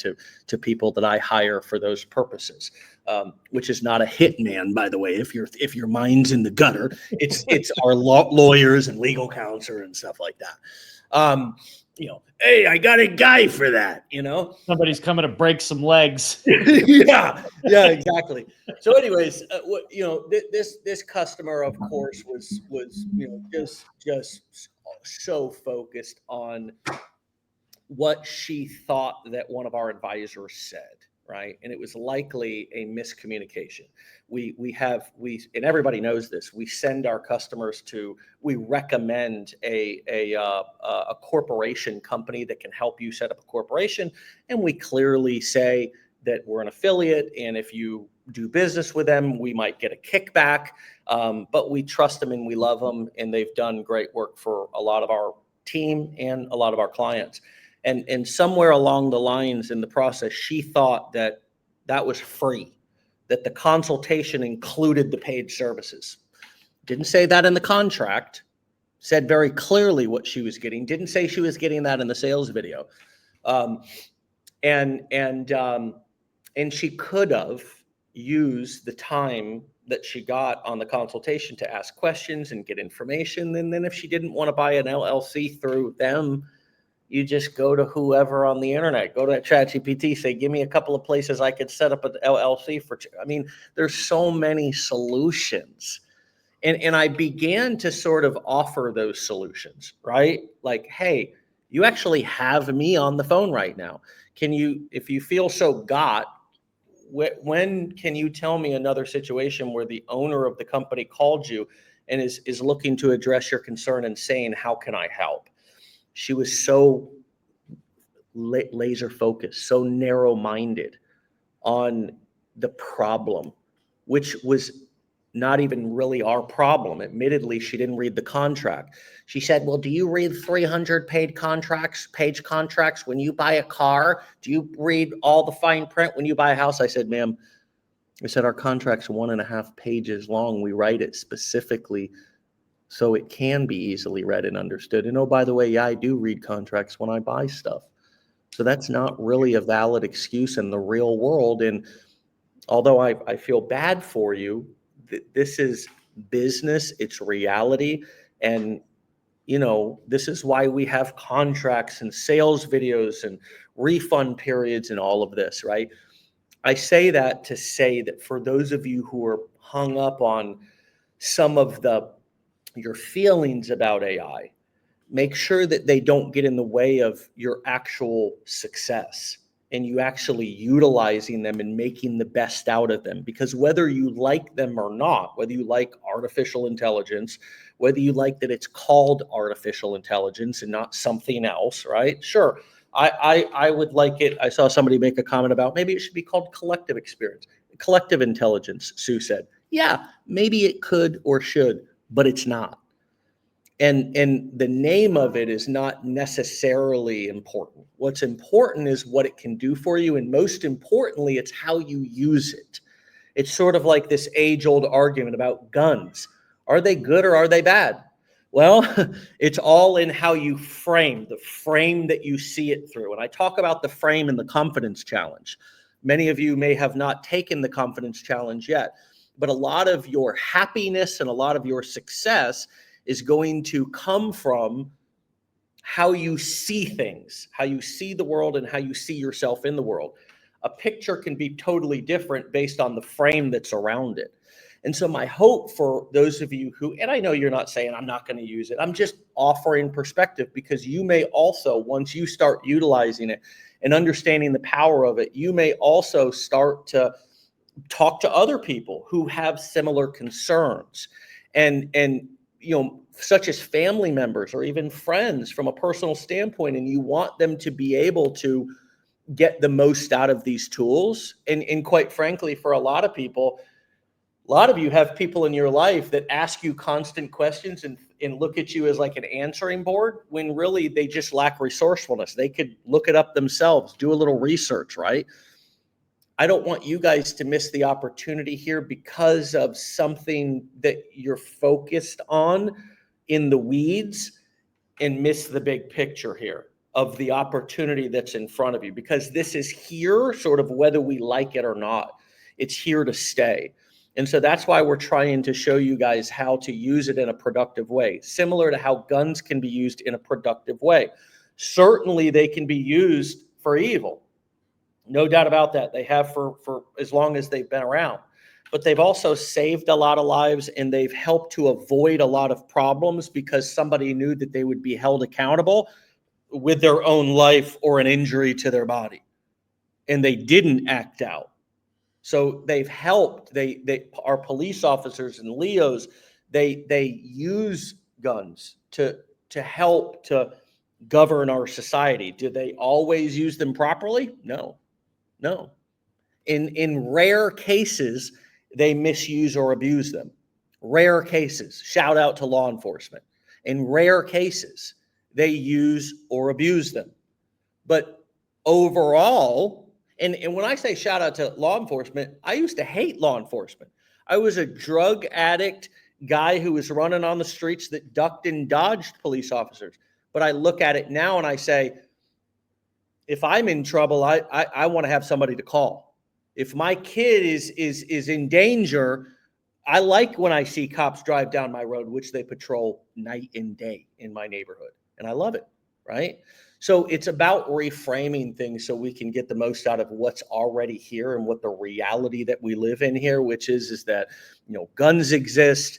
to people that I hire for those purposes. Which is not a hitman, by the way. If your mind's in the gutter, it's our lawyers and legal counsel and stuff like that. Hey, I got a guy for that, Somebody's coming to break some legs. yeah, exactly. So anyways, this customer, of course, was just so focused on what she thought that one of our advisors said, right? And it was likely a miscommunication. We and everybody knows this. We send our customers we recommend a corporation company that can help you set up a corporation, and we clearly say that we're an affiliate, and if you do business with them, we might get a kickback. But we trust them and we love them, and they've done great work for a lot of our team and a lot of our clients. And somewhere along the lines in the process, she thought that was free, that the consultation included the paid services. Didn't say that in the contract, said very clearly what she was getting. Didn't say she was getting that in the sales video. And she could have used the time that she got on the consultation to ask questions and get information. And then if she didn't want to buy an LLC through them, you just go to whoever on the internet, go to ChatGPT, say, give me a couple of places I could set up an LLC for. I mean, there's so many solutions. And I began to sort of offer those solutions, right? Like, hey, You actually have me on the phone right now. Can you, if you feel so when can you tell me another situation where the owner of the company called you and is looking to address your concern and saying, how can I help? She was so laser focused, so narrow minded on the problem, which was not even really our problem. Admittedly, she didn't read the contract. She said, well, do you read 300 page contracts when you buy a car? Do you read all the fine print when you buy a house? I said, ma'am, our contract's 1.5 pages long. We write it specifically so it can be easily read and understood. And oh, by the way, yeah, I do read contracts when I buy stuff. So that's not really a valid excuse in the real world. And although I feel bad for you, this is business, it's reality. And, this is why we have contracts and sales videos and refund periods and all of this, right? I say that to say that for those of you who are hung up on some of your feelings about AI, make sure that they don't get in the way of your actual success and you actually utilizing them and making the best out of them. Because whether you like them or not, whether you like artificial intelligence, whether you like that it's called artificial intelligence and not something else, right? Sure, I would like it. I saw somebody make a comment about maybe it should be called collective intelligence, Sue said. Yeah, maybe it could or should, but it's not. And the name of it is not necessarily important. What's important is what it can do for you. And most importantly, it's how you use it. It's sort of like this age-old argument about guns. Are they good or are they bad? Well, it's all in how you frame, the frame that you see it through. And I talk about the frame in the confidence challenge. Many of you may have not taken the confidence challenge yet, but a lot of your happiness and a lot of your success is going to come from how you see things, how you see the world, and how you see yourself in the world. A picture can be totally different based on the frame that's around it. And so my hope for those of you who, and I know you're not saying I'm not going to use it, I'm just offering perspective, because you may also, once you start utilizing it and understanding the power of it, you may also start to talk to other people who have similar concerns. And such as family members or even friends from a personal standpoint, and you want them to be able to get the most out of these tools. And quite frankly, for a lot of people, a lot of you have people in your life that ask you constant questions and look at you as like an answering board, when really they just lack resourcefulness. They could look it up themselves, do a little research, right? I don't want you guys to miss the opportunity here because of something that you're focused on in the weeds and miss the big picture here of the opportunity that's in front of you, because this is here sort of whether we like it or not. It's here to stay. And so that's why we're trying to show you guys how to use it in a productive way, similar to how guns can be used in a productive way. Certainly they can be used for evil. No doubt about that. They have for as long as they've been around. But they've also saved a lot of lives, and they've helped to avoid a lot of problems because somebody knew that they would be held accountable with their own life or an injury to their body. And they didn't act out. So they've helped. They are police officers and Leos. They use guns to help to govern our society. Do they always use them properly? No. In rare cases, they misuse or abuse them. Rare cases. Shout out to law enforcement. In rare cases, they use or abuse them. But overall, and when I say shout out to law enforcement, I used to hate law enforcement. I was a drug addict guy who was running on the streets that ducked and dodged police officers. But I look at it now and I say, if I'm in trouble, I want to have somebody to call. If my kid is in danger, I like when I see cops drive down my road, which they patrol night and day in my neighborhood. And I love it, right? So it's about reframing things so we can get the most out of what's already here and what the reality that we live in here, which is that, guns exist,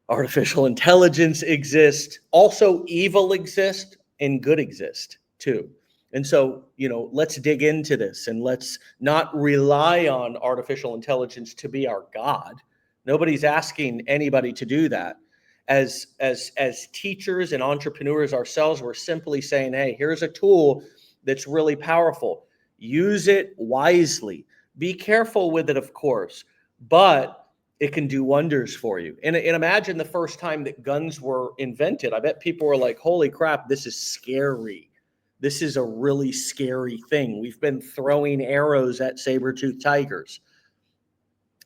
artificial intelligence exists, also evil exists. and good exist too. And so, let's dig into this and let's not rely on artificial intelligence to be our God. Nobody's asking anybody to do that. As teachers and entrepreneurs ourselves, we're simply saying, hey, here's a tool that's really powerful. Use it wisely. Be careful with it, of course, but it can do wonders for you. And imagine the first time that guns were invented. I bet people were like, holy crap, this is scary. This is a really scary thing. We've been throwing arrows at saber-toothed tigers.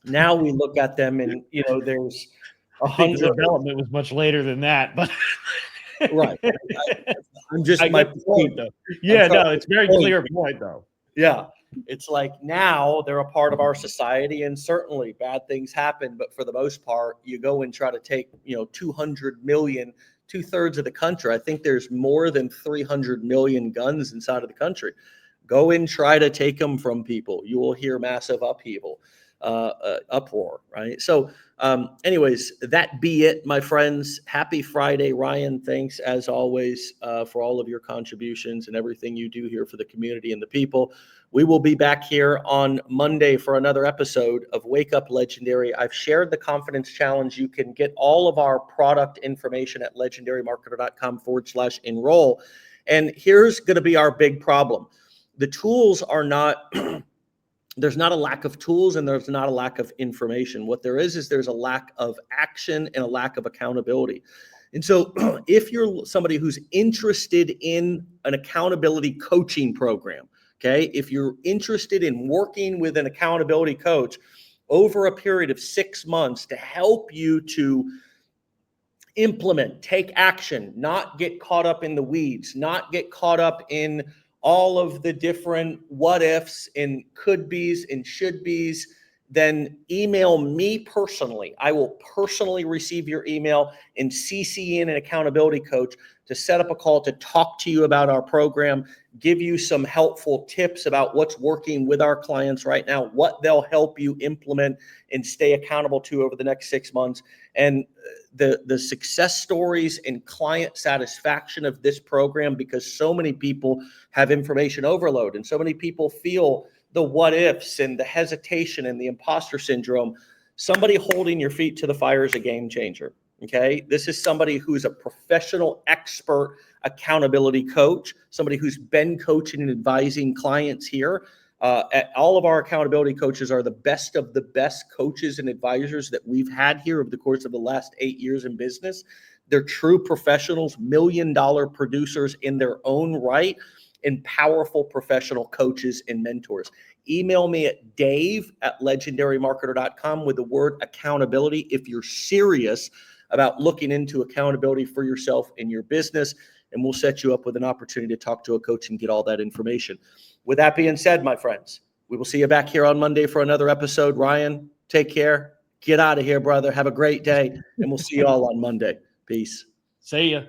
Now we look at them and, there's I think the development was much later than that, but right. I'm just I my get the point. though. Yeah, no, it's a very clear point though. Yeah. It's like now they're a part of our society, and certainly bad things happen. But for the most part, you go and try to take, 200 million, 2/3 of the country. I think there's more than 300 million guns inside of the country. Go and try to take them from people. You will hear massive upheaval, uproar, right? So anyways, that be it, my friends. Happy Friday, Ryan. Thanks as always for all of your contributions and everything you do here for the community and the people. We will be back here on Monday for another episode of Wake Up Legendary. I've shared the confidence challenge. You can get all of our product information at legendarymarketer.com/enroll. And here's going to be our big problem. The tools are not there's not a lack of tools and there's not a lack of information. What there is there's a lack of action and a lack of accountability. And so if you're somebody who's interested in an accountability coaching program, okay, if you're interested in working with an accountability coach over a period of 6 months to help you to implement, take action, not get caught up in the weeds, not get caught up in all of the different what ifs and could be's and should be's, then email me personally. I will personally receive your email and CC in an accountability coach to set up a call to talk to you about our program, give you some helpful tips about what's working with our clients right now, what they'll help you implement and stay accountable to over the next 6 months. And the success stories and client satisfaction of this program, because so many people have information overload and so many people feel the what ifs and the hesitation and the imposter syndrome. Somebody holding your feet to the fire is a game changer. Okay. This is somebody who's a professional expert accountability coach, somebody who's been coaching and advising clients here. All of our accountability coaches are the best of the best coaches and advisors that we've had here over the course of the last 8 years in business. They're true professionals, million-dollar producers in their own right, and powerful professional coaches and mentors. Email me at dave@legendarymarketer.com with the word accountability if you're serious about looking into accountability for yourself and your business, and we'll set you up with an opportunity to talk to a coach and get all that information. With that being said, my friends, we will see you back here on Monday for another episode. Ryan, take care. Get out of here, brother. Have a great day, and we'll see you all on Monday. Peace. See ya.